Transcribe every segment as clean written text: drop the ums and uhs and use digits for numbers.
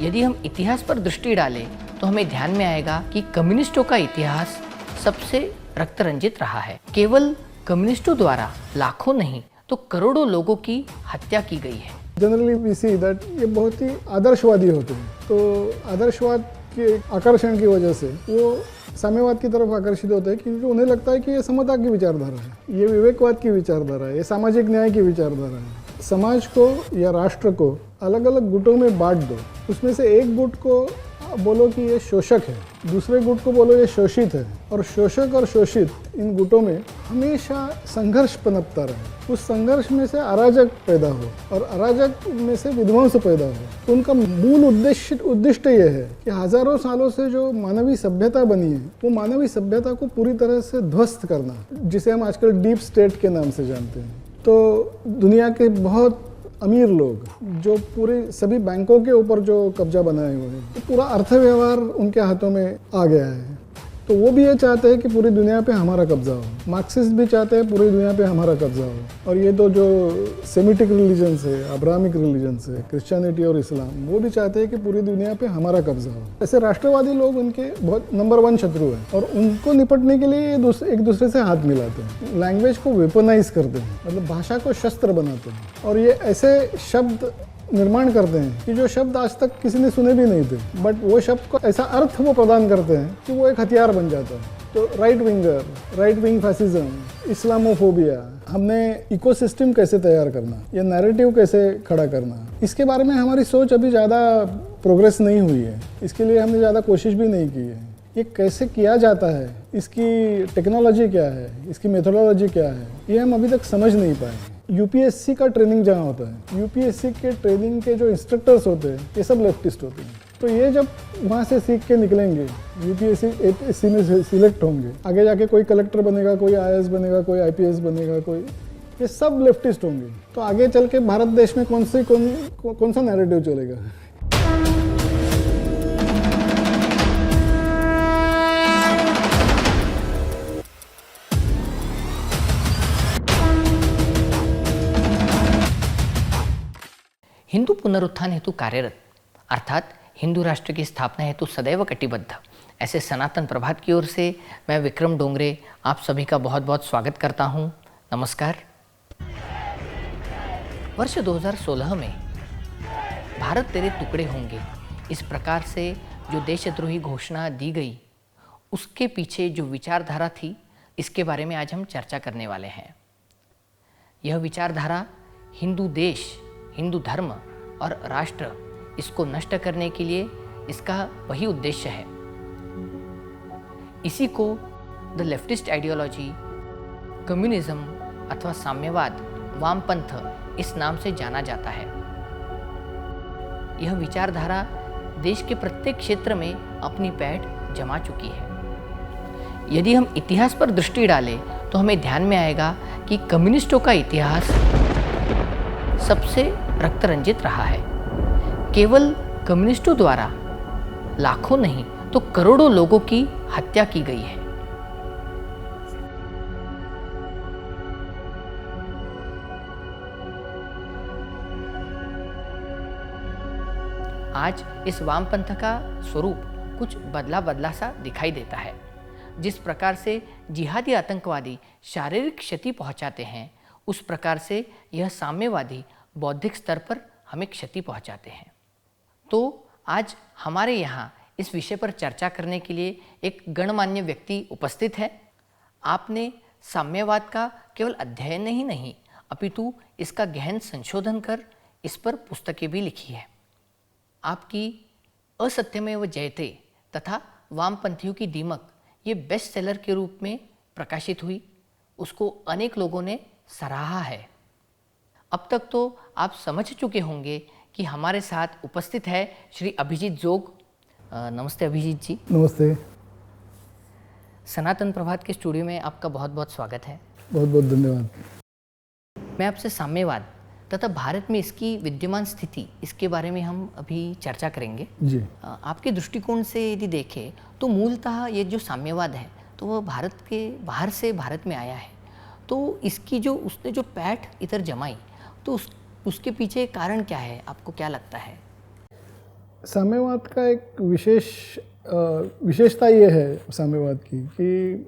यदि हम इतिहास पर दृष्टि डालें तो हमें ध्यान में आएगा कि कम्युनिस्टों का इतिहास सबसे रक्त रंजित रहा है। केवल कम्युनिस्टों द्वारा लाखों नहीं तो करोड़ों लोगों की हत्या की गई है। जनरली वी सी दैट ये बहुत ही आदर्शवादी होते हैं, तो आदर्शवाद के आकर्षण की वजह से वो साम्यवाद की तरफ आकर्षित होते हैं, क्योंकि उन्हें लगता है कि ये समता की विचारधारा है, ये विवेकवाद की विचारधारा है, ये सामाजिक न्याय की विचारधारा है। समाज को या राष्ट्र को अलग अलग गुटों में बांट दो, उसमें से एक गुट को बोलो कि ये शोषक है, दूसरे गुट को बोलो ये शोषित है, और शोषक और शोषित इन गुटों में हमेशा संघर्ष पनपता रहे। उस संघर्ष में से अराजक पैदा हो और अराजक में से विध्वंस पैदा हो। तो उनका मूल उद्दिष्ट ये है कि हजारों सालों से जो मानवीय सभ्यता बनी है वो मानवीय सभ्यता को पूरी तरह से ध्वस्त करना, जिसे हम आजकल डीप स्टेट के नाम से जानते हैं। तो दुनिया के बहुत अमीर लोग जो पूरे सभी बैंकों के ऊपर जो कब्जा बनाए हुए हैं, तो पूरा अर्थ व्यवहार उनके हाथों में आ गया है। तो वो भी ये चाहते हैं कि पूरी दुनिया पे हमारा कब्जा हो। मार्क्सिस्ट भी चाहते हैं पूरी दुनिया पे हमारा कब्जा हो। और ये तो जो सेमिटिक रिलीजन्स है, अब्राहमिक रिलीजन्स है, क्रिश्चियनिटी और इस्लाम, वो भी चाहते हैं कि पूरी दुनिया पे हमारा कब्जा हो। ऐसे राष्ट्रवादी लोग उनके बहुत नंबर 1 शत्रु हैं, और उनको निपटने के लिए एक दूसरे से हाथ मिलाते हैं, लैंग्वेज को वेपनाइज करते हैं, मतलब भाषा को शस्त्र बनाते हैं, और ये ऐसे शब्द निर्माण करते हैं कि जो शब्द आज तक किसी ने सुने भी नहीं थे, बट वो शब्द को ऐसा अर्थ वो प्रदान करते हैं कि वो एक हथियार बन जाता है। तो राइट विंग फैसिज्म, इस्लामोफोबिया, हमने इकोसिस्टम कैसे तैयार करना, या नैरेटिव कैसे खड़ा करना, इसके बारे में हमारी सोच अभी ज़्यादा प्रोग्रेस नहीं हुई है। इसके लिए हमने ज़्यादा कोशिश भी नहीं की है। ये कैसे किया जाता है, इसकी टेक्नोलॉजी क्या है, इसकी मेथोडोलॉजी क्या है, ये हम अभी तक समझ नहीं पाए। यूपीएससी का ट्रेनिंग जहाँ होता है, यूपीएससी के ट्रेनिंग के जो इंस्ट्रक्टर्स होते हैं ये सब लेफ्टिस्ट होते हैं। तो ये जब वहाँ से सीख के निकलेंगे, यूपीएससी में सिलेक्ट होंगे, आगे जाके कोई कलेक्टर बनेगा, कोई आईएएस बनेगा, कोई आईपीएस बनेगा, कोई, ये सब लेफ्टिस्ट होंगे। तो आगे चल के भारत देश में कौन सा नैरेटिव चलेगा? हिंदू पुनरुत्थान हेतु कार्यरत अर्थात हिंदू राष्ट्र की स्थापना हेतु सदैव कटिबद्ध ऐसे सनातन प्रभात की ओर से मैं विक्रम डोंगरे आप सभी का बहुत बहुत स्वागत करता हूं। नमस्कार। वर्ष 2016 में भारत तेरे टुकड़े होंगे, इस प्रकार से जो देशद्रोही घोषणा दी गई, उसके पीछे जो विचारधारा थी, इसके बारे में आज हम चर्चा करने वाले हैं। यह विचारधारा हिंदू देश, हिंदू धर्म और राष्ट्र, इसको नष्ट करने के लिए इसका वही उद्देश्य है। इसी को द लेफ्टिस्ट आइडियोलॉजी, कम्युनिज्म अथवा साम्यवाद, वामपंथ इस नाम से जाना जाता है। यह विचारधारा देश के प्रत्येक क्षेत्र में अपनी पैठ जमा चुकी है। यदि हम इतिहास पर दृष्टि डालें तो हमें ध्यान में आएगा कि कम्युनिस्टों का इतिहास सबसे रक्त रंजित रहा है। केवल कम्युनिस्टों द्वारा लाखों नहीं तो करोड़ों लोगों की हत्या की गई है। आज इस वामपंथ का स्वरूप कुछ बदला सा दिखाई देता है। जिस प्रकार से जिहादी आतंकवादी शारीरिक क्षति पहुंचाते हैं, उस प्रकार से यह साम्यवादी बौद्धिक स्तर पर हमें क्षति पहुंचाते हैं। तो आज हमारे यहाँ इस विषय पर चर्चा करने के लिए एक गणमान्य व्यक्ति उपस्थित है। आपने साम्यवाद का केवल अध्ययन ही नहीं अपितु इसका गहन संशोधन कर इस पर पुस्तकें भी लिखी है। आपकी असत्यमेव जयते तथा वामपंथियों की दीमक ये बेस्ट सेलर के रूप में प्रकाशित हुई, उसको अनेक लोगों ने सराहा है। अब तक तो आप समझ चुके होंगे कि हमारे साथ उपस्थित है श्री अभिजीत जोग। नमस्ते अभिजीत जी। नमस्ते। सनातन प्रभात के स्टूडियो में आपका बहुत बहुत स्वागत है। बहुत बहुत धन्यवाद। मैं आपसे साम्यवाद तथा भारत में इसकी विद्यमान स्थिति, इसके बारे में हम अभी चर्चा करेंगे जी। आपके दृष्टिकोण से यदि देखें तो मूलतः ये जो साम्यवाद है तो वह भारत के बाहर से भारत में आया है। तो इसकी जो उसने जो पैठ इधर जमाई, तो उसके पीछे कारण क्या है, आपको क्या लगता है? साम्यवाद का एक विशेषता ये है साम्यवाद की कि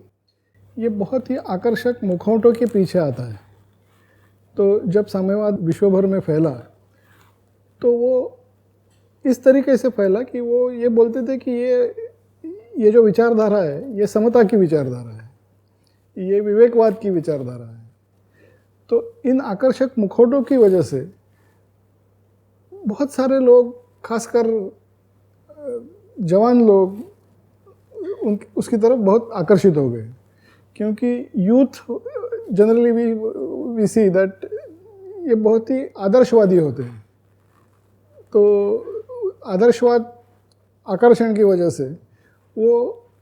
ये बहुत ही आकर्षक मुखौटों के पीछे आता है। तो जब साम्यवाद विश्व भर में फैला तो वो इस तरीके से फैला कि वो ये बोलते थे कि ये जो विचारधारा है ये समता की विचारधारा है, ये विवेकवाद की विचारधारा है। तो इन आकर्षक मुखौटों की वजह से बहुत सारे लोग, खासकर जवान लोग उसकी तरफ बहुत आकर्षित हो गए, क्योंकि youth generally we see that ये बहुत ही आदर्शवादी होते हैं। तो आदर्शवाद आकर्षण की वजह से वो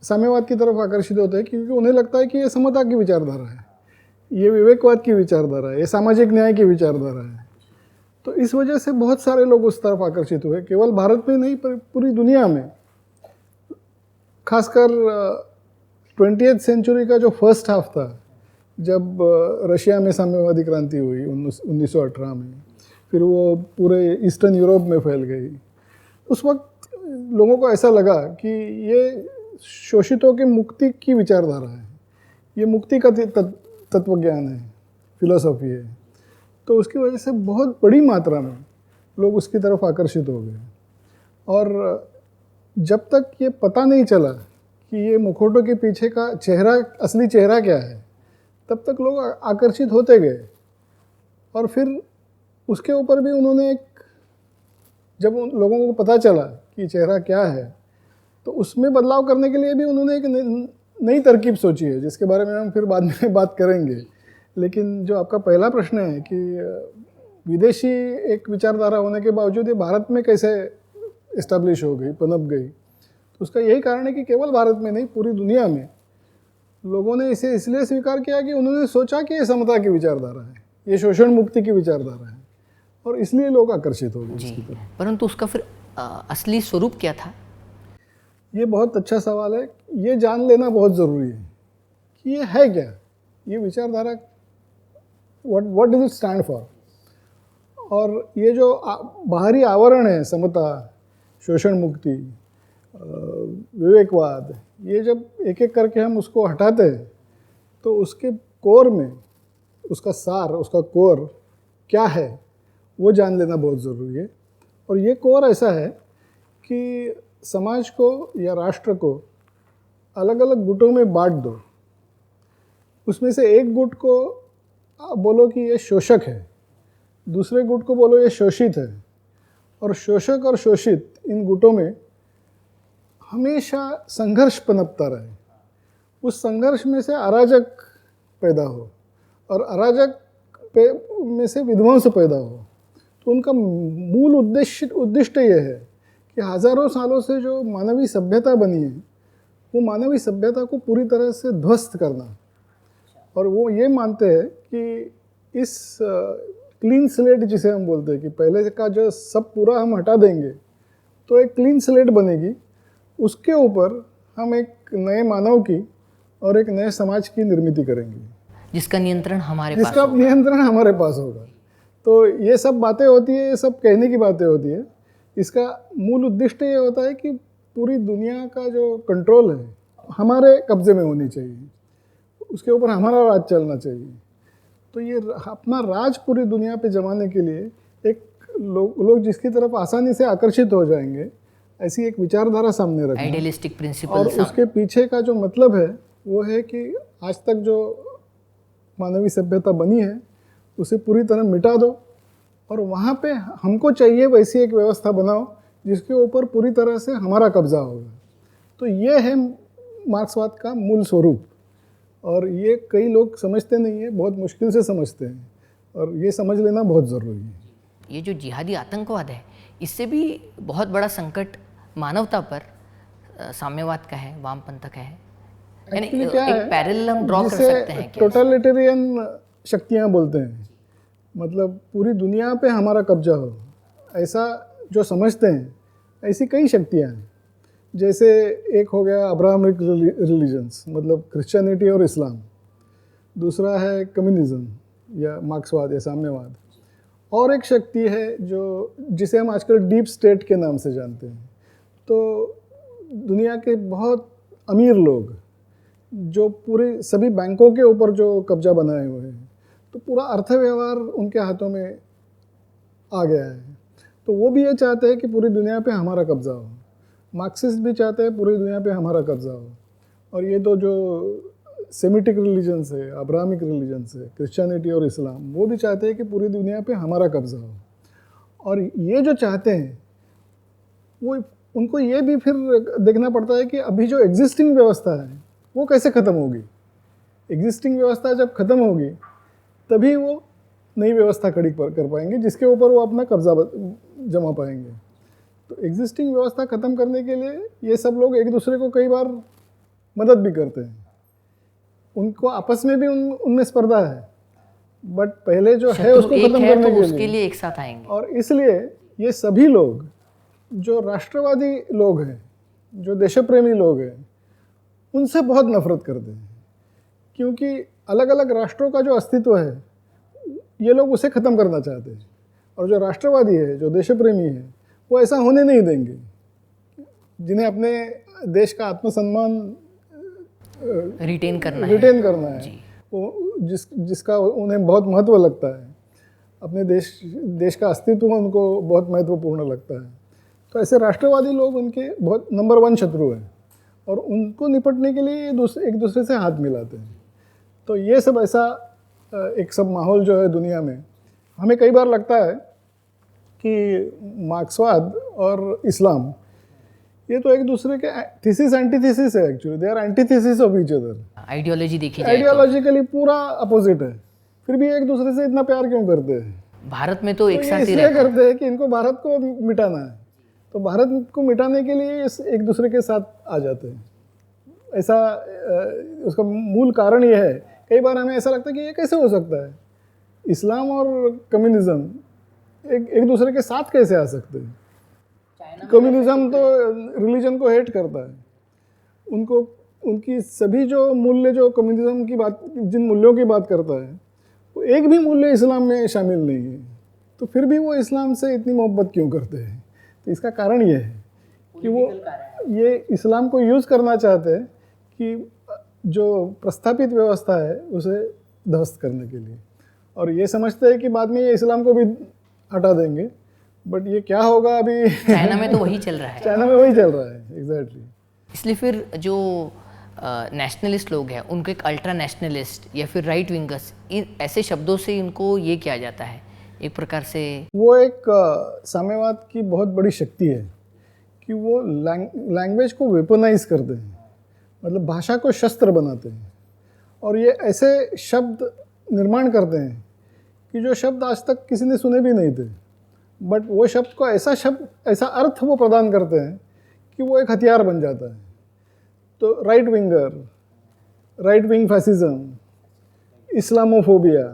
साम्यवाद की तरफ आकर्षित होते हैं, क्योंकि उन्हें लगता है कि ये समता की विचारधारा है, ये विवेकवाद की विचारधारा है, ये सामाजिक न्याय की विचारधारा है। तो इस वजह से बहुत सारे लोग उस तरफ आकर्षित हुए, केवल भारत में नहीं पर पूरी दुनिया में। खासकर 20th सेंचुरी का जो फर्स्ट हाफ था, जब रशिया में साम्यवादी क्रांति हुई 1918 में, फिर वो पूरे ईस्टर्न यूरोप में फैल गई, उस वक्त लोगों को ऐसा लगा कि ये शोषितों की मुक्ति की विचारधारा है, ये मुक्ति का तत्वज्ञान है, फिलॉसफी है। तो उसकी वजह से बहुत बड़ी मात्रा में लोग उसकी तरफ आकर्षित हो गए। और जब तक ये पता नहीं चला कि ये मुखौटों के पीछे का चेहरा, असली चेहरा क्या है, तब तक लोग आकर्षित होते गए। और फिर उसके ऊपर भी उन्होंने जब उन लोगों को पता चला कि चेहरा क्या है, तो उसमें बदलाव करने के लिए भी उन्होंने एक नई तरकीब सोची है, जिसके बारे में हम फिर बाद में बात करेंगे। लेकिन जो आपका पहला प्रश्न है कि विदेशी एक विचारधारा होने के बावजूद ये भारत में कैसे इस्टेब्लिश हो गई, पनप गई, तो उसका यही कारण है कि केवल भारत में नहीं, पूरी दुनिया में लोगों ने इसे इसलिए स्वीकार किया कि उन्होंने सोचा कि ये समता की विचारधारा है, ये शोषण मुक्ति की विचारधारा है, और इसलिए लोग आकर्षित हो गए इसकी तरफ। परंतु उसका फिर असली स्वरूप क्या था? ये बहुत अच्छा सवाल है। ये जान लेना बहुत ज़रूरी है कि ये है क्या, ये विचारधारा, what does it stand for. और ये जो बाहरी आवरण है, समता, शोषण मुक्ति, विवेकवाद, ये जब एक एक करके हम उसको हटाते हैं तो उसके कोर में, उसका सार, उसका कोर क्या है, वो जान लेना बहुत ज़रूरी है। और ये कोर ऐसा है कि समाज को या राष्ट्र को अलग अलग गुटों में बांट दो। उसमें से एक गुट को बोलो कि ये शोषक है, दूसरे गुट को बोलो ये शोषित है, और शोषक और शोषित इन गुटों में हमेशा संघर्ष पनपता रहे। उस संघर्ष में से अराजक पैदा हो और अराजक में से विध्वंस पैदा हो। तो उनका मूल उद्दिष्ट ये है कि हज़ारों सालों से जो मानवीय सभ्यता बनी है, वो मानवीय सभ्यता को पूरी तरह से ध्वस्त करना। और वो ये मानते हैं कि इस क्लीन स्लेट, जिसे हम बोलते हैं कि पहले का जो सब पूरा हम हटा देंगे तो एक क्लीन स्लेट बनेगी, उसके ऊपर हम एक नए मानव की और एक नए समाज की निर्मित करेंगे, जिसका नियंत्रण हमारे पास होगा। तो ये सब बातें होती है, ये सब कहने की बातें होती है। इसका मूल उद्देश्य ये होता है कि पूरी दुनिया का जो कंट्रोल है हमारे कब्जे में होनी चाहिए, उसके ऊपर हमारा राज चलना चाहिए। तो ये अपना राज पूरी दुनिया पे जमाने के लिए एक लोग जिसकी तरफ आसानी से आकर्षित हो जाएंगे, ऐसी एक विचारधारा सामने रखना, आइडियलिस्टिक प्रिंसिपल। और उसके पीछे का जो मतलब है वो है कि आज तक जो मानवीय सभ्यता बनी है उसे पूरी तरह मिटा दो, और वहाँ पे हमको चाहिए वैसी एक व्यवस्था बनाओ जिसके ऊपर पूरी तरह से हमारा कब्जा होगा। तो ये है मार्क्सवाद का मूल स्वरूप, और ये कई लोग समझते नहीं है, बहुत मुश्किल से समझते हैं, और ये समझ लेना बहुत ज़रूरी है। ये जो जिहादी आतंकवाद है, इससे भी बहुत बड़ा संकट मानवता पर साम्यवाद का है, वामपंथ का है। यानी एक पैरेलल हम ड्रॉ कर सकते हैं। टोटलिटेरियन शक्तियाँ बोलते हैं, मतलब पूरी दुनिया पे हमारा कब्जा हो, ऐसा जो समझते हैं, ऐसी कई शक्तियाँ हैं। जैसे एक हो गया अब्राहमिक रिलीजन्स, मतलब क्रिश्चियनिटी और इस्लाम। दूसरा है कम्युनिज्म या मार्क्सवाद या साम्यवाद। और एक शक्ति है जो जिसे हम आजकल डीप स्टेट के नाम से जानते हैं। तो दुनिया के बहुत अमीर लोग जो पूरे सभी बैंकों के ऊपर जो कब्जा बनाए हुए हैं, तो पूरा अर्थ व्यवहार उनके हाथों में आ गया है। तो वो भी ये चाहते हैं कि पूरी दुनिया पे हमारा कब्जा हो। मार्क्सिस्ट भी चाहते हैं पूरी दुनिया पे हमारा कब्जा हो। और ये तो जो सेमिटिक रिलीजन्स है, अब्राहमिक रिलीजन्स है, क्रिश्चियनिटी और इस्लाम, वो भी चाहते हैं कि पूरी दुनिया पे हमारा कब्जा हो। और ये जो चाहते हैं वो उनको ये भी फिर देखना पड़ता है कि अभी जो एग्जिस्टिंग व्यवस्था है वो कैसे ख़त्म होगी। एग्जिस्टिंग व्यवस्था जब ख़त्म होगी तभी वो नई व्यवस्था खड़ी कर पाएंगे जिसके ऊपर वो अपना कब्जा जमा पाएंगे। तो एग्जिस्टिंग व्यवस्था ख़त्म करने के लिए ये सब लोग एक दूसरे को कई बार मदद भी करते हैं। उनको आपस में भी उनमें स्पर्धा है, बट पहले जो है उसको ख़त्म करने तो उसके लिए एक साथ आएंगे। और इसलिए ये सभी लोग जो राष्ट्रवादी लोग हैं, जो देशप्रेमी लोग हैं, उनसे बहुत नफरत करते हैं, क्योंकि अलग अलग राष्ट्रों का जो अस्तित्व है ये लोग उसे ख़त्म करना चाहते हैं। और जो राष्ट्रवादी है, जो देशप्रेमी है, वो ऐसा होने नहीं देंगे। जिन्हें अपने देश का आत्मसम्मान रिटेन करना है वो जिसका उन्हें बहुत महत्व लगता है, अपने देश का अस्तित्व उनको बहुत महत्वपूर्ण लगता है। तो ऐसे राष्ट्रवादी लोग उनके बहुत नंबर 1 शत्रु हैं और उनको निपटने के लिए एक दूसरे से हाथ मिलाते हैं। तो ये सब ऐसा एक सब माहौल जो है दुनिया में, हमें कई बार लगता है कि मार्क्सवाद और इस्लाम ये तो एक दूसरे के थीसिस एंटीथीसिस है। Actually they are antithesis of each other. Ideology देखी जाए आइडियोलॉजिकली पूरा अपोजिट है, फिर भी एक दूसरे से इतना प्यार क्यों करते हैं? भारत में तो एक साथ ही इसलिए करते हैं कि इनको भारत को मिटाना है। तो भारत को मिटाने के लिए एक दूसरे के साथ आ जाते हैं। ऐसा उसका मूल कारण ये है। कई बार हमें ऐसा लगता है कि ये कैसे हो सकता है, इस्लाम और कम्युनिज्म एक दूसरे के साथ कैसे आ सकते हैं? कम्युनिज्म तो रिलीजन को हेट करता है। उनको उनकी सभी जो मूल्य जो कम्युनिज्म की बात, जिन मूल्यों की बात करता है, वो एक भी मूल्य इस्लाम में शामिल नहीं है। तो फिर भी वो इस्लाम से इतनी मोहब्बत क्यों करते हैं? तो इसका कारण ये है कि वो ये इस्लाम को यूज़ करना चाहते हैं कि जो प्रस्थापित व्यवस्था है उसे ध्वस्त करने के लिए, और ये समझते हैं कि बाद में ये इस्लाम को भी हटा देंगे। बट ये क्या होगा अभी चाइना में तो वही चल रहा है। चाइना में वही चल रहा है, एग्जैक्टली। इसलिए फिर जो नेशनलिस्ट लोग हैं उनको एक अल्ट्रा नेशनलिस्ट या फिर राइट विंगर्स, ऐसे शब्दों से उनको ये किया जाता है एक प्रकार से। वो एक साम्यवाद की बहुत बड़ी शक्ति है कि वो लैंग्वेज को वेपनाइज करते हैं, मतलब भाषा को शस्त्र बनाते हैं। और ये ऐसे शब्द निर्माण करते हैं कि जो शब्द आज तक किसी ने सुने भी नहीं थे, बट वो शब्द को ऐसा अर्थ वो प्रदान करते हैं कि वो एक हथियार बन जाता है। तो राइट विंग फैसिज्म, इस्लामोफोबिया,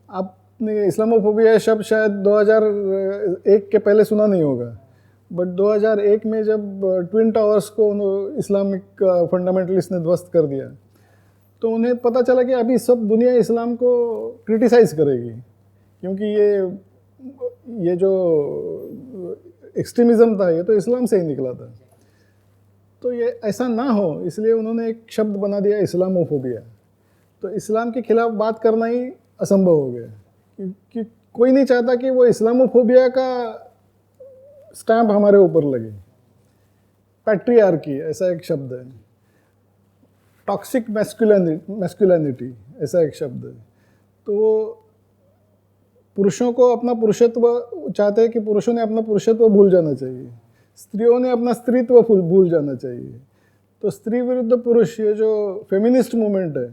आपने इस्लामोफोबिया शब्द शायद 2001 के पहले सुना नहीं होगा, बट 2001 में जब ट्विन टावर्स को इस्लामिक फंडामेंटलिस्ट ने ध्वस्त कर दिया, तो उन्हें पता चला कि अभी सब दुनिया इस्लाम को क्रिटिसाइज करेगी, क्योंकि ये जो एक्सट्रीमिज़म था ये तो इस्लाम से ही निकला था। तो ये ऐसा ना हो इसलिए उन्होंने एक शब्द बना दिया, इस्लामोफोबिया। तो इस्लाम के खिलाफ बात करना ही असंभव हो गया, क्योंकि कोई नहीं चाहता कि वो इस्लामोफोबिया का स्टैम्प हमारे ऊपर लगे। पैट्रियार्की ऐसा एक शब्द है, टॉक्सिक मैस्कुलिनिटी ऐसा एक शब्द है। तो वो पुरुषों को अपना पुरुषत्व चाहते हैं कि पुरुषों ने अपना पुरुषत्व भूल जाना चाहिए, स्त्रियों ने अपना स्त्रीत्व भूल जाना चाहिए। तो स्त्री विरुद्ध पुरुष, ये जो फेमिनिस्ट मूवमेंट है,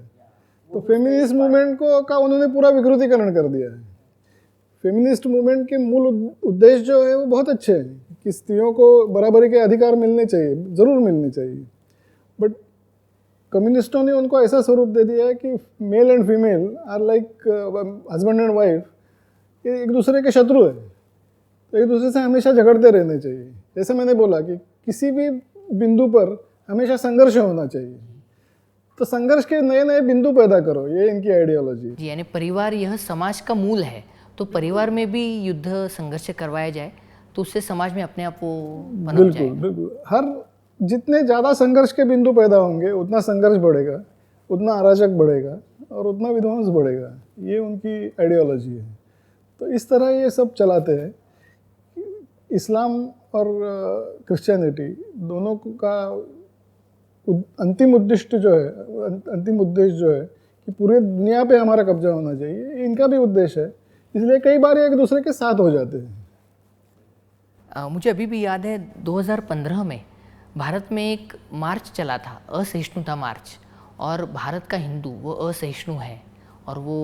तो फेमिनिस्ट मूवमेंट का उन्होंने पूरा विकृतीकरण कर दिया है। फेमिनिस्ट मूवमेंट के मूल उद्देश्य जो है वो बहुत अच्छे हैं कि स्त्रियों को बराबरी के अधिकार मिलने चाहिए, ज़रूर मिलने चाहिए, बट कम्युनिस्टों ने उनको ऐसा स्वरूप दे दिया है कि male and female are like husband and wife, ये एक दूसरे के शत्रु है, तो एक दूसरे से हमेशा झगड़ते रहने चाहिए। जैसे मैंने बोला कि किसी भी बिंदु पर हमेशा संघर्ष होना चाहिए, तो संघर्ष के नए नए बिंदु पैदा करो, ये इनकी आइडियोलॉजी। यानी परिवार यह समाज का मूल है, तो परिवार में भी युद्ध संघर्ष करवाया जाए तो उससे समाज में अपने आप वो पनप बिल्कुल जाएगा। बिल्कुल, हर जितने ज़्यादा संघर्ष के बिंदु पैदा होंगे उतना संघर्ष बढ़ेगा, उतना अराजक बढ़ेगा और उतना विध्वंस बढ़ेगा। ये उनकी आइडियोलॉजी है। तो इस तरह ये सब चलाते हैं। इस्लाम और क्रिश्चियनिटी दोनों का अंतिम उद्देश्य जो है, अंतिम उद्देश्य जो है कि पूरे दुनिया पे हमारा कब्जा होना चाहिए, इनका भी उद्देश्य है। इसलिए कई बार ये एक दूसरे के साथ हो जाते हैं। मुझे अभी भी याद है 2015 में भारत में एक मार्च चला था, असहिष्णुता मार्च, और भारत का हिंदू वो असहिष्णु है और वो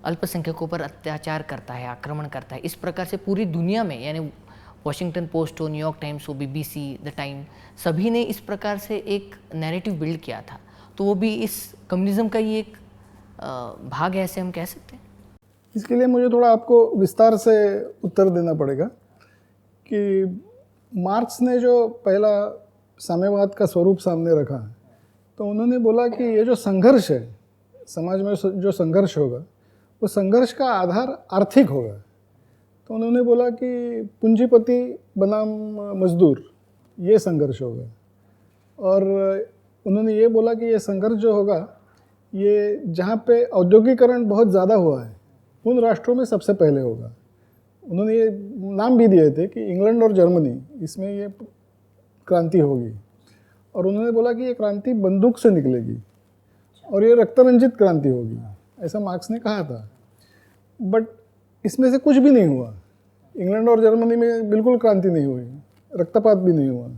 अल्पसंख्यकों पर अत्याचार करता है, आक्रमण करता है। इस प्रकार से पूरी दुनिया में, यानी वॉशिंगटन पोस्ट हो, न्यूयॉर्क टाइम्स हो, BBC, द टाइम, सभी ने इस प्रकार से एक नैरेटिव बिल्ड किया था। तो वो भी इस कम्युनिज्म का ही एक भाग है, ऐसे हम कह सकते हैं। इसके लिए मुझे थोड़ा आपको विस्तार से उत्तर देना पड़ेगा कि मार्क्स ने जो पहला साम्यवाद का स्वरूप सामने रखा, तो उन्होंने बोला कि ये जो संघर्ष है, समाज में जो संघर्ष होगा, वो संघर्ष का आधार आर्थिक होगा। तो उन्होंने बोला कि पूंजीपति बनाम मजदूर, ये संघर्ष होगा। और उन्होंने ये बोला कि ये संघर्ष जो होगा, ये जहाँ पे औद्योगिकरण बहुत ज़्यादा हुआ है उन राष्ट्रों में सबसे पहले होगा। उन्होंने ये नाम भी दिए थे कि इंग्लैंड और जर्मनी, इसमें ये क्रांति होगी। और उन्होंने बोला कि ये क्रांति बंदूक से निकलेगी और ये रक्तरंजित क्रांति होगी, ऐसा मार्क्स ने कहा था। बट इसमें से कुछ भी नहीं हुआ। इंग्लैंड और जर्मनी में बिल्कुल क्रांति नहीं हुई, रक्तपात भी नहीं हुआ।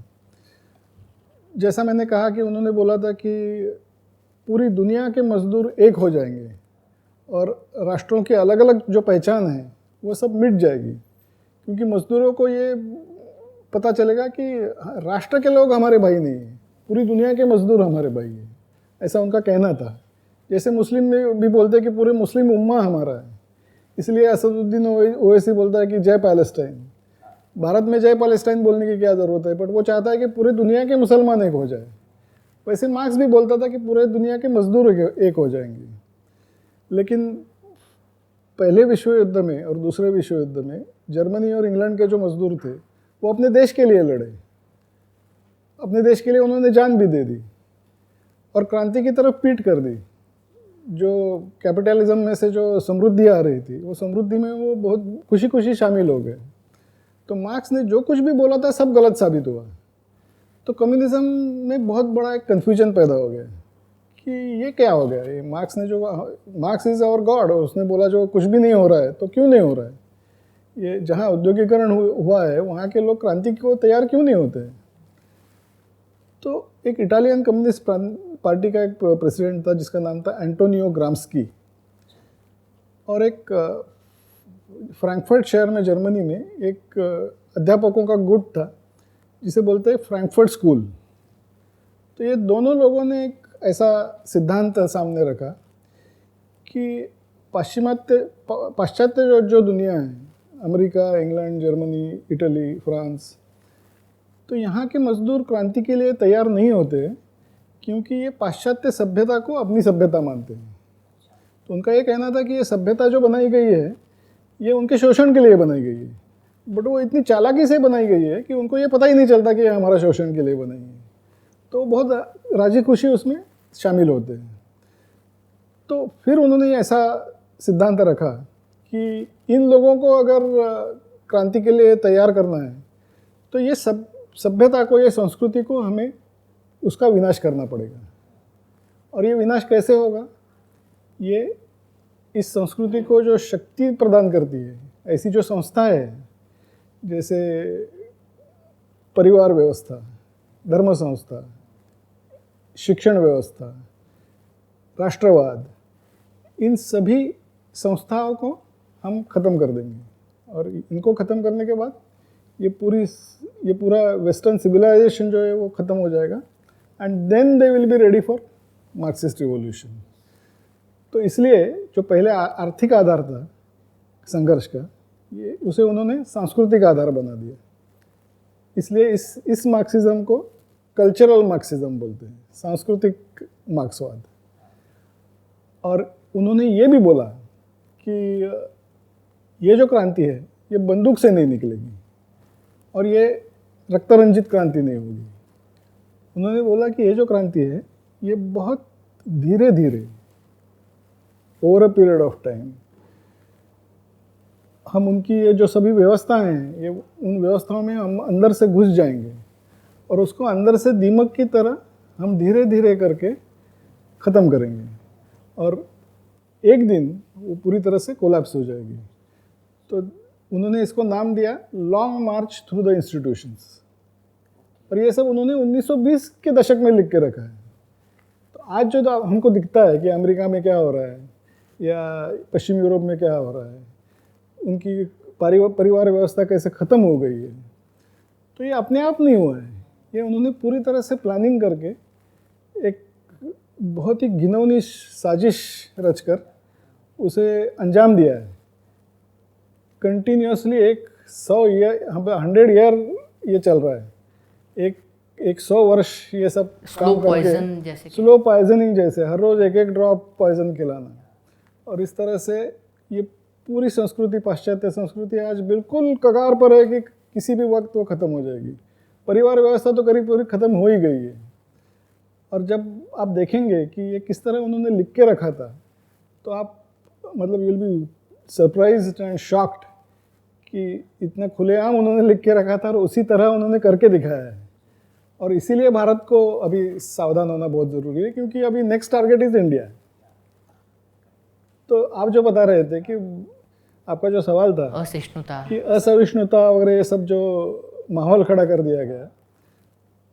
जैसा मैंने कहा कि उन्होंने बोला था कि पूरी दुनिया के मजदूर एक हो जाएंगे और राष्ट्रों की अलग अलग जो पहचान है वो सब मिट जाएगी, क्योंकि मजदूरों को ये पता चलेगा कि राष्ट्र के लोग हमारे भाई नहीं हैं, पूरी दुनिया के मजदूर हमारे भाई हैं, ऐसा उनका कहना था। जैसे मुस्लिम में भी बोलते हैं कि पूरे मुस्लिम उम्मा हमारा है, इसलिए असदुद्दीन ओवैसी बोलता है कि जय पैलेस्टाइन। भारत में जय पैलेस्टाइन बोलने की क्या ज़रूरत है, बट वो चाहता है कि पूरे दुनिया के मुसलमान एक हो जाए। वैसे मार्क्स भी बोलता था कि पूरे दुनिया के मजदूर एक हो जाएंगे। लेकिन पहले विश्व युद्ध में और दूसरे विश्व युद्ध में जर्मनी और इंग्लैंड के जो मजदूर थे वो अपने देश के लिए लड़े, अपने देश के लिए उन्होंने जान भी दे दी और क्रांति की तरफ पीठ कर दी। जो कैपिटलिज्म में से जो समृद्धि आ रही थी, वो समृद्धि में वो बहुत खुशी खुशी शामिल हो गए। तो मार्क्स ने जो कुछ भी बोला था सब गलत साबित हुआ। तो कम्युनिज्म में बहुत बड़ा एक कन्फ्यूजन पैदा हो गया कि ये क्या हो गया। ये मार्क्स ने जो, मार्क्स इज़ आवर गॉड, और उसने बोला जो कुछ भी नहीं हो रहा है तो क्यों नहीं हो रहा है। ये जहाँ औद्योगिकरण हुआ है वहाँ के लोग क्रांति को तैयार क्यों नहीं होते। तो एक इटालियन कम्युनिस्ट पार्टी का एक प्रेसिडेंट था जिसका नाम था एंटोनियो ग्राम्स्की, और एक फ्रैंकफर्ट शहर में जर्मनी में एक अध्यापकों का गुट था जिसे बोलते हैं फ्रैंकफर्ट स्कूल। तो ये दोनों लोगों ने एक ऐसा सिद्धांत सामने रखा कि पाश्चात्य जो दुनिया है, America, England, Germany, Italy, France, तो यहाँ के मजदूर क्रांति के लिए तैयार नहीं होते क्योंकि ये पाश्चात्य सभ्यता को अपनी सभ्यता मानते हैं। तो उनका ये कहना था कि ये सभ्यता जो बनाई गई है ये उनके शोषण के लिए बनाई गई है, बट वो इतनी चालाकी से बनाई गई है कि उनको ये पता ही नहीं चलता कि ये हमारा शोषण के लिए बनाई है। तो बहुत राजी खुशी उसमें शामिल होते हैं। तो फिर उन्होंने ऐसा सिद्धांत रखा कि इन लोगों को अगर क्रांति के लिए तैयार करना है तो ये सभ्यता को, ये संस्कृति को हमें उसका विनाश करना पड़ेगा। और ये विनाश कैसे होगा? ये इस संस्कृति को जो शक्ति प्रदान करती है, ऐसी जो संस्थाएं हैं जैसे परिवार व्यवस्था, धर्म संस्था, शिक्षण व्यवस्था, राष्ट्रवाद, इन सभी संस्थाओं को हम ख़त्म कर देंगे। और इनको ख़त्म करने के बाद ये पूरा वेस्टर्न सिविलाइजेशन जो है वो ख़त्म हो जाएगा, and then they will be ready for Marxist revolution. तो इसलिए जो पहले आर्थिक आधार था संघर्ष का, ये उसे उन्होंने सांस्कृतिक आधार बना दिया। इसलिए इस मार्क्सिज्म को कल्चरल मार्क्सिज्म बोलते हैं, सांस्कृतिक मार्क्सवाद। और उन्होंने ये भी बोला कि ये जो क्रांति है ये बंदूक से नहीं निकलेगी और ये रक्तरंजित क्रांति नहीं होगी। उन्होंने बोला कि ये जो क्रांति है ये बहुत धीरे धीरे over a period of time हम उनकी ये जो सभी व्यवस्थाएं हैं ये उन व्यवस्थाओं में हम अंदर से घुस जाएंगे और उसको अंदर से दीमक की तरह हम धीरे धीरे करके ख़त्म करेंगे और एक दिन वो पूरी तरह से कोलैप्स हो जाएगी। तो उन्होंने इसको नाम दिया long March through the institutions और ये सब उन्होंने 1920 के दशक में लिख के रखा है। तो आज जो हमको दिखता है कि अमेरिका में क्या हो रहा है या पश्चिम यूरोप में क्या हो रहा है, उनकी परिवार व्यवस्था कैसे ख़त्म हो गई है, तो ये अपने आप नहीं हुआ है। ये उन्होंने पूरी तरह से प्लानिंग करके एक बहुत ही घिनौनी साजिश रचकर उसे अंजाम दिया है। कंटिन्यूसली एक 100 ईयर ये चल रहा है, एक 100 वर्ष ये सब काम करके स्लो पॉइजनिंग जैसे हर रोज़ एक ड्रॉप पॉइजन खिलाना और इस तरह से ये पूरी संस्कृति, पाश्चात्य संस्कृति आज बिल्कुल कगार पर है कि किसी भी वक्त वो ख़त्म हो जाएगी। परिवार व्यवस्था तो करीब पूरी ख़त्म हो ही गई है और जब आप देखेंगे कि ये किस तरह उन्होंने लिख के रखा था तो आप मतलब you will be surprised and shocked कि इतना खुलेआम उन्होंने लिख के रखा था और उसी तरह उन्होंने करके दिखाया है। और इसीलिए भारत को अभी सावधान होना बहुत ज़रूरी है क्योंकि अभी नेक्स्ट टारगेट इज़ इंडिया। तो आप जो बता रहे थे कि आपका जो सवाल था असहिष्णुता कि असहिष्णुता वगैरह ये सब जो माहौल खड़ा कर दिया गया,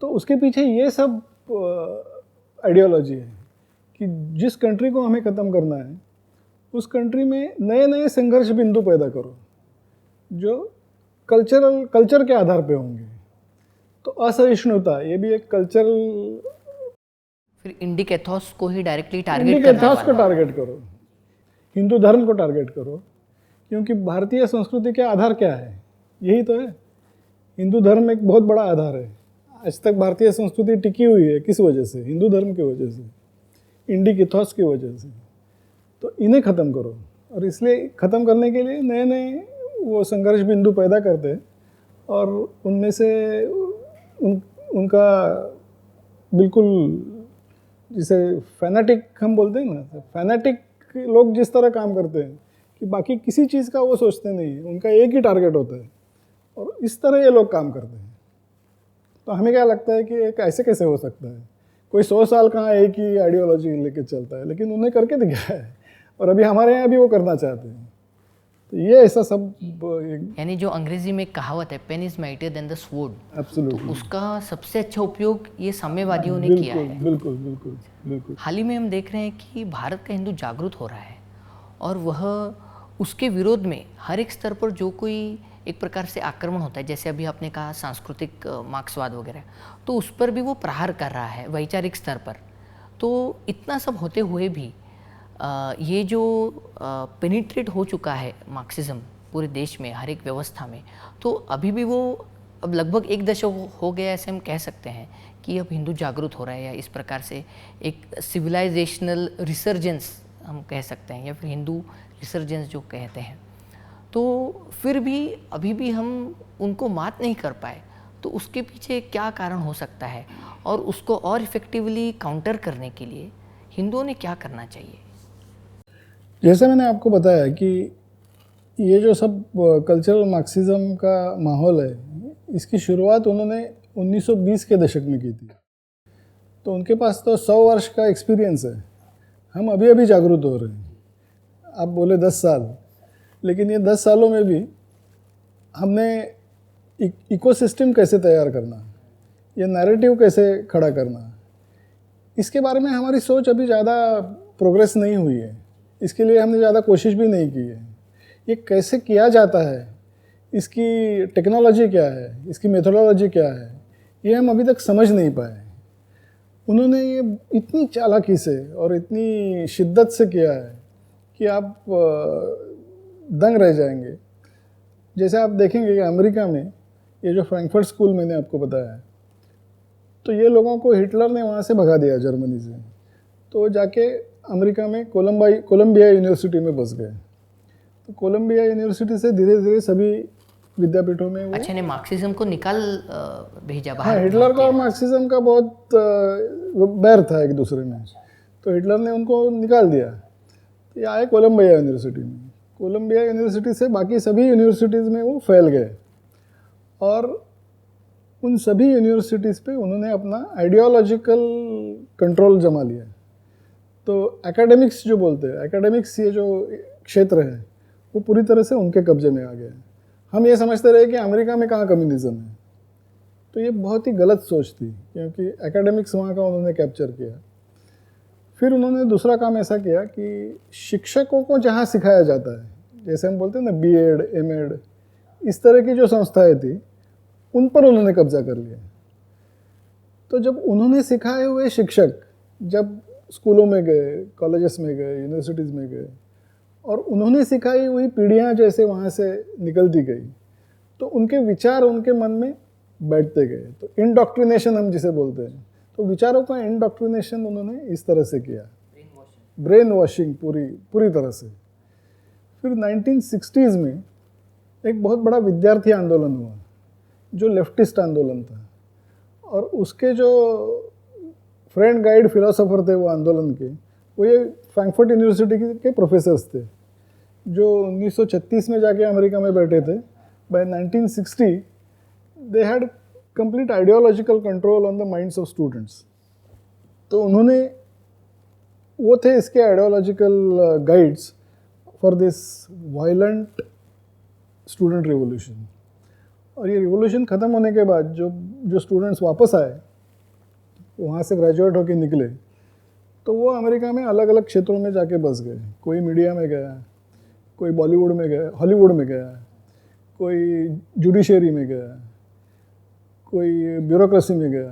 तो उसके पीछे ये सब आइडियोलॉजी है कि जिस कंट्री को हमें ख़त्म करना है उस कंट्री में नए नए संघर्ष बिंदु पैदा करो जो कल्चर के आधार पे होंगे। तो असहिष्णुता ये भी एक कल्चरल, फिर इंडिक एथोस को ही डायरेक्टली इंडिक एथोस को टारगेट करो, हिंदू धर्म को टारगेट करो, क्योंकि भारतीय संस्कृति के आधार क्या है, यही तो है। हिंदू धर्म एक बहुत बड़ा आधार है। आज तक भारतीय संस्कृति टिकी हुई है किस वजह से? हिंदू धर्म की वजह से, इंडिक इथॉस की वजह से। तो इन्हें ख़त्म करो और इसलिए ख़त्म करने के लिए नए नए वो संघर्ष बिंदु पैदा करते हैं और उनमें से उनका बिल्कुल जिसे फैनेटिक हम बोलते हैं ना, फैनेटिक लोग जिस तरह काम करते हैं कि बाकी किसी चीज़ का वो सोचते नहीं है, उनका एक ही टारगेट होता है और इस तरह ये लोग काम करते हैं। तो हमें क्या लगता है कि एक ऐसे कैसे हो सकता है? कोई 100 साल कहाँ एक ही आइडियोलॉजी लेके चलता है, लेकिन उन्हें करके दिखाया है और अभी हमारे यहाँ भी वो करना चाहते हैं। तो ये ऐसा सब यानी जो अंग्रेजी में कहावत है pen is mightier than the sword, absolutely, तो उसका सबसे अच्छा उपयोग ये साम्यवादियों ने किया है। बिल्कुल बिल्कुल बिल्कुल। हाल ही में हम देख रहे हैं कि भारत का हिंदू जागरूक हो रहा है और वह उसके विरोध में हर एक स्तर पर जो कोई एक प्रकार से आक्रमण होता है, जैसे अभी आपने कहा सांस्कृतिक मार्क्सवाद वगैरह, तो उस पर भी वो प्रहार कर रहा है वैचारिक स्तर पर। तो इतना सब होते हुए भी ये जो पेनिट्रेट हो चुका है मार्क्सिज्म पूरे देश में हर एक व्यवस्था में, तो अभी भी वो अब लगभग एक दशक हो गया ऐसे हम कह सकते हैं कि अब हिंदू जागरूक हो रहा है, या इस प्रकार से एक सिविलाइजेशनल रिसर्जेंस हम कह सकते हैं, या फिर हिंदू रिसर्जेंस जो कहते हैं। तो फिर भी अभी भी हम उनको मात नहीं कर पाए, तो उसके पीछे क्या कारण हो सकता है और उसको और इफ़ेक्टिवली काउंटर करने के लिए हिंदुओं ने क्या करना चाहिए? जैसे मैंने आपको बताया कि ये जो सब कल्चरल मार्क्सिज्म का माहौल है, इसकी शुरुआत उन्होंने 1920 के दशक में की थी। तो उनके पास तो 100 वर्ष का एक्सपीरियंस है। हम अभी अभी जागरूक हो रहे हैं। आप बोले 10 साल, लेकिन ये 10 सालों में भी हमने इकोसिस्टम कैसे तैयार करना, ये नैरेटिव कैसे खड़ा करना, इसके बारे में हमारी सोच अभी ज़्यादा प्रोग्रेस नहीं हुई है। इसके लिए हमने ज़्यादा कोशिश भी नहीं की है। ये कैसे किया जाता है, इसकी टेक्नोलॉजी क्या है, इसकी मेथोडोलॉजी क्या है, ये हम अभी तक समझ नहीं पाए। उन्होंने ये इतनी चालाकी से और इतनी शिद्दत से किया है कि आप दंग रह जाएंगे। जैसे आप देखेंगे कि अमेरिका में ये जो फ्रैंकफर्ट स्कूल मैंने आपको बताया है, तो ये लोगों को हिटलर ने वहाँ से भगा दिया जर्मनी से, तो जाके अमेरिका में कोलंबिया यूनिवर्सिटी में बस गए। तो कोलंबिया यूनिवर्सिटी से धीरे धीरे सभी विद्यापीठों में वो, अच्छा ने मार्क्सिज्म को निकाल भेजा हाँ, बाहर। हिटलर का और मार्क्सिज्म का बहुत बैर था एक दूसरे में, तो हिटलर ने उनको निकाल दिया। तो ये आए कोलंबिया यूनिवर्सिटी में। कोलंबिया यूनिवर्सिटी से बाकी सभी यूनिवर्सिटीज़ में वो फैल गए और उन सभी यूनिवर्सिटीज़ पे उन्होंने अपना आइडियोलॉजिकल कंट्रोल जमा लिया। तो एकेडमिक्स जो बोलते हैं, एकेडमिक्स ये जो क्षेत्र है वो पूरी तरह से उनके कब्जे में आ गया है। हम ये समझते रहे कि अमेरिका में कहाँ कम्युनिज्म है, तो ये बहुत ही गलत सोच थी, क्योंकि एकेडमिक्स वहाँ का उन्होंने कैप्चर किया। फिर उन्होंने दूसरा काम ऐसा किया कि शिक्षकों को जहाँ सिखाया जाता है, जैसे हम बोलते हैं ना बीएड, एमएड, इस तरह की जो संस्थाएं थी उन पर उन्होंने कब्जा कर लिया। तो जब उन्होंने सिखाए हुए शिक्षक जब स्कूलों में गए, कॉलेजेस में गए, यूनिवर्सिटीज़ में गए और उन्होंने सिखाई हुई पीढ़ियाँ जैसे वहाँ से निकलती गई, तो उनके विचार उनके मन में बैठते गए। तो इंडॉक्ट्रिनेशन हम जिसे बोलते हैं, तो विचारों का इंडॉक्ट्रिनेशन उन्होंने इस तरह से किया, ब्रेन वॉशिंग पूरी तरह से। फिर 1960s में एक बहुत बड़ा विद्यार्थी आंदोलन हुआ जो लेफ्टिस्ट आंदोलन था, और उसके जो फ्रेंड गाइड फिलोसोफर थे वो आंदोलन के, वो ये फ्रैंकफर्ट यूनिवर्सिटी के प्रोफेसर्स थे जो 1936 में जाके अमेरिका में बैठे थे। By 1960 they had complete ideological control on the minds of students. तो उन्होंने, वो थे इसके ideological guides for this violent student revolution. और ये रिवोल्यूशन ख़त्म होने के बाद जो स्टूडेंट्स वापस आए, वहाँ से ग्रेजुएट होकर निकले, तो वो अमेरिका में अलग अलग क्षेत्रों में जाके बस गए। कोई मीडिया में गया, कोई बॉलीवुड में गया, हॉलीवुड में गया, कोई जुडिशरी में गया, कोई ब्यूरोक्रेसी में गया।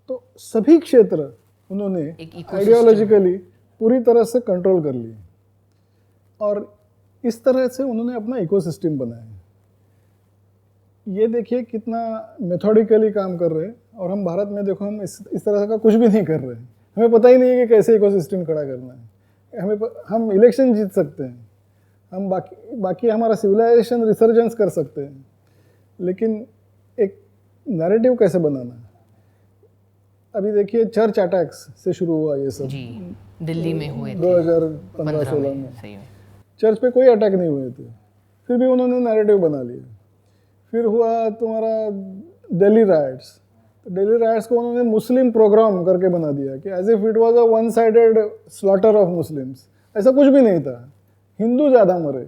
तो सभी क्षेत्र उन्होंने आइडियोलॉजिकली पूरी तरह से कंट्रोल कर लिए और इस तरह से उन्होंने अपना इकोसिस्टम बनाया। ये देखिए कितना मेथोडिकली काम कर रहे हैं, और हम भारत में देखो हम इस तरह का कुछ भी नहीं कर रहे हैं। हमें पता ही नहीं है कि कैसे इकोसिस्टम खड़ा करना है। हम इलेक्शन जीत सकते हैं, हम बाकी हमारा सिविलाइजेशन रिसर्जेंस कर सकते हैं, लेकिन एक नैरेटिव कैसे बनाना है। अभी देखिए चर्च अटैक्स से शुरू हुआ ये सब जी, दिल्ली में हुए थे 2015-16 में। सही में चर्च पे कोई अटैक नहीं हुए थे, फिर भी उन्होंने नैरेटिव बना लिया। फिर हुआ तुम्हारा दिल्ली राइट्स, तो दिल्ली राइट्स को उन्होंने मुस्लिम प्रोग्राम करके बना दिया कि as if it was a one sided slaughter of Muslims. ऐसा कुछ भी नहीं था, हिंदू ज़्यादा मरे,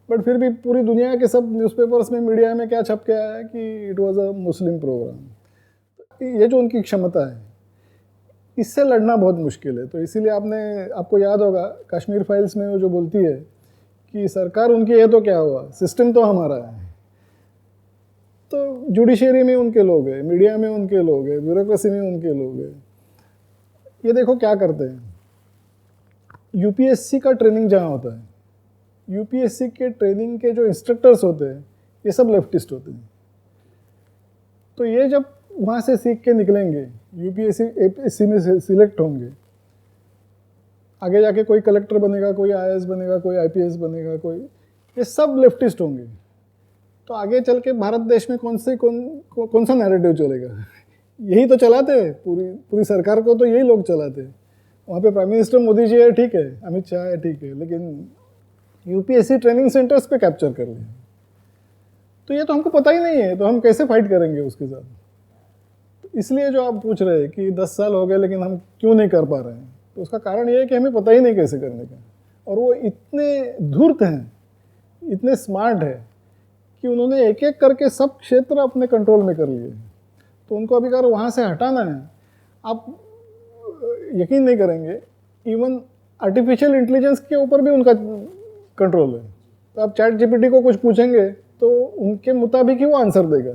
बट फिर भी पूरी दुनिया के सब न्यूज़पेपर्स में, मीडिया में क्या छप के आया कि it was a Muslim program. ये जो उनकी क्षमता है, इससे लड़ना बहुत मुश्किल है। तो इसीलिए आपको याद होगा कश्मीर फाइल्स में वो जो बोलती है कि सरकार उनकी है तो क्या हुआ, सिस्टम तो हमारा है। तो जुडिशरी में उनके लोग हैं, मीडिया में उनके लोग हैं, ब्यूरोक्रेसी में उनके लोग हैं। ये देखो क्या करते हैं, यूपीएससी का ट्रेनिंग जहाँ होता है, यूपीएससी के ट्रेनिंग के जो इंस्ट्रक्टर्स होते हैं ये सब लेफ्टिस्ट होते हैं। तो ये जब वहाँ से सीख के निकलेंगे, यूपीएससी में सिलेक्ट होंगे, आगे जाके कोई कलेक्टर बनेगा, कोई आईएएस बनेगा, कोई आईपीएस बनेगा, कोई, ये सब लेफ्टिस्ट होंगे। तो आगे चल के भारत देश में कौन सा नैरेटिव चलेगा? यही तो चलाते हैं, पूरी सरकार को तो यही लोग चलाते हैं। वहाँ पे प्राइम मिनिस्टर मोदी जी है, ठीक है, अमित शाह है, ठीक है, लेकिन यूपीएससी ट्रेनिंग सेंटर्स पे कैप्चर कर लिया। तो ये तो हमको पता ही नहीं है, तो हम कैसे फाइट करेंगे उसके साथ? तो इसलिए जो आप पूछ रहे हैं कि 10 साल हो गए लेकिन हम क्यों नहीं कर पा रहे हैं, तो उसका कारण ये है कि हमें पता ही नहीं कैसे करने का। और वो इतने धूर्त हैं, इतने स्मार्ट है कि उन्होंने एक एक करके सब क्षेत्र अपने कंट्रोल में कर लिए। तो उनको अभी अगर वहाँ से हटाना है, आप यकीन नहीं करेंगे, इवन आर्टिफिशियल इंटेलिजेंस के ऊपर भी उनका कंट्रोल है। तो आप चैट जीपीटी को कुछ पूछेंगे तो उनके मुताबिक ही वो आंसर देगा।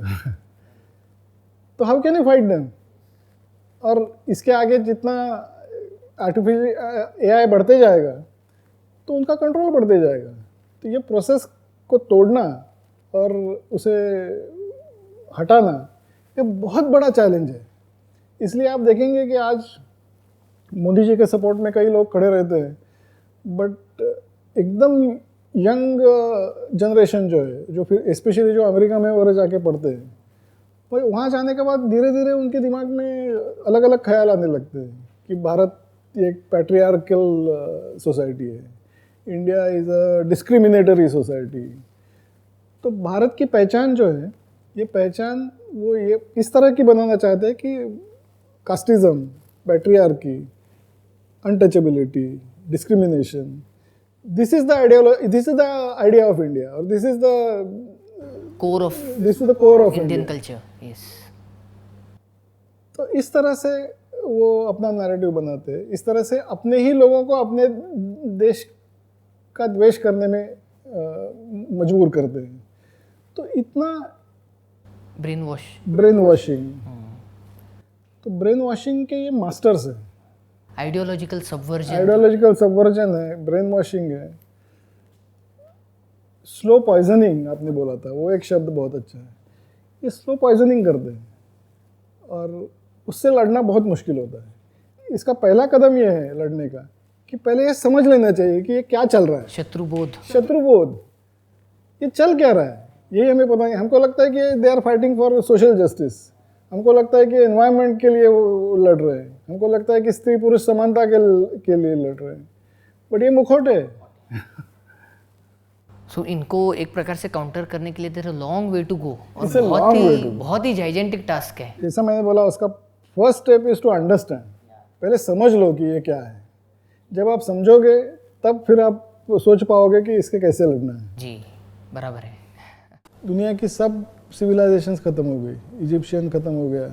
तो how can you fight them? और इसके आगे जितना आर्टिफिशियल एआई बढ़ते जाएगा तो उनका कंट्रोल बढ़ते जाएगा। तो ये प्रोसेस को तोड़ना और उसे हटाना ये बहुत बड़ा चैलेंज है। इसलिए आप देखेंगे कि आज मोदी जी के सपोर्ट में कई लोग खड़े रहते हैं, बट एकदम यंग जनरेशन जो है, जो फिर स्पेशली जो अमेरिका में और जाके पढ़ते हैं, भाई वहाँ जाने के बाद धीरे धीरे उनके दिमाग में अलग अलग ख्याल आने लगते हैं कि भारत एक पैट्रियार्कल सोसाइटी है, India is a discriminatory society. तो भारत की पहचान जो है, ये पहचान वो ये इस तरह की बनाना चाहते हैं कि casteism, patriarchy, untouchability, discrimination, this is the idea of India, और this is the core of core of Indian India. Culture. Yes. तो इस तरह से वो अपना नैरेटिव बनाते हैं, इस तरह से अपने ही लोगों को अपने देश का द्वेष करने में मजबूर करते हैं। तो इतना ब्रेन वॉशिंग, तो ब्रेन वॉशिंग के ये मास्टर्स हैं। आइडियोलॉजिकल सबवर्जन है, ब्रेन वॉशिंग है, स्लो पॉइजनिंग आपने बोला था, वो एक शब्द बहुत अच्छा है। ये स्लो पॉइजनिंग करते हैं और उससे लड़ना बहुत मुश्किल होता है। इसका पहला कदम ये है लड़ने का कि पहले ये समझ लेना चाहिए कि ये क्या चल रहा है। शत्रुबोध, ये चल क्या रहा है, यही हमें पता नहीं। हमको लगता है कि they are fighting for social justice, हमको लगता है कि एनवायरनमेंट के लिए वो लड़ रहे हैं, हमको लगता है कि स्त्री पुरुष समानता के लिए लड़ रहे हैं, बट ये मुखौटे है। सो इनको एक प्रकार से काउंटर करने के लिए there a long way to go, और It's a long way to go. बहुत ही जाइजेंटिक टास्क है। जैसा मैंने बोला, उसका first step is to understand. पहले समझ लो कि ये क्या है, जब आप समझोगे तब फिर आप सोच पाओगे कि इसके कैसे लड़ना है। जी बराबर है। दुनिया की सब सिविलाइजेशंस खत्म हो गई, इजिप्शियन खत्म हो गया,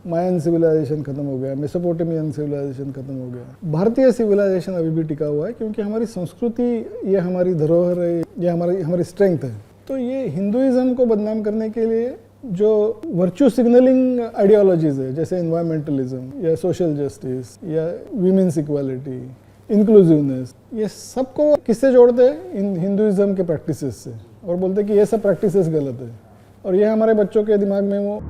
मायन सिविलाइजेशन खत्म हो गया, मेसोपोटामियन सिविलाइजेशन खत्म हो गया, भारतीय सिविलाइजेशन अभी भी टिका हुआ है क्योंकि हमारी संस्कृति, ये हमारी धरोहर है, ये हमारी स्ट्रेंथ है। तो ये हिंदुइज्म को बदनाम करने के लिए जो वर्च्यू सिग्नलिंग आइडियोलॉजीज है, जैसे एनवायरमेंटलिज्म या सोशल जस्टिस या वीमेंस इक्वालिटी, इंक्लूसिवनेस, ये सबको किससे जोड़ते हैं? इन हिंदुइज्म के प्रैक्टिसेस से, और बोलते हैं कि ये सब प्रैक्टिसेस गलत है, और ये हमारे बच्चों के दिमाग में वो